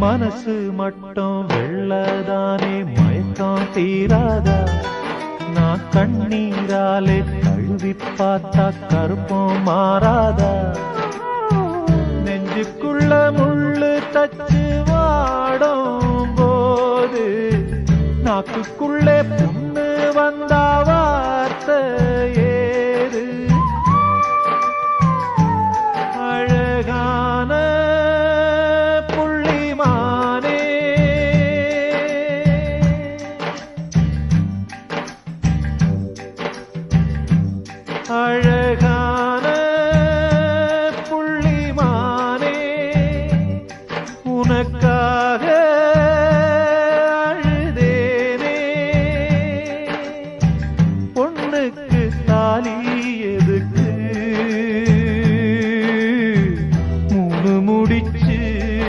மனசு மட்டும் வெள்ளதானே மயக்கம் தீராதா நான் கண்ணீராலே கழுவி பார்த்தா கருப்பம் மாறாதா நெஞ்சுக்குள்ள முள்ளு தச்சு வாடும் போது நாக்குக்குள்ளே புண்ணு வந்தா வார்த்தை ஏது அழகான புள்ளிமானே அழகான புள்ளிமானே உனக்காக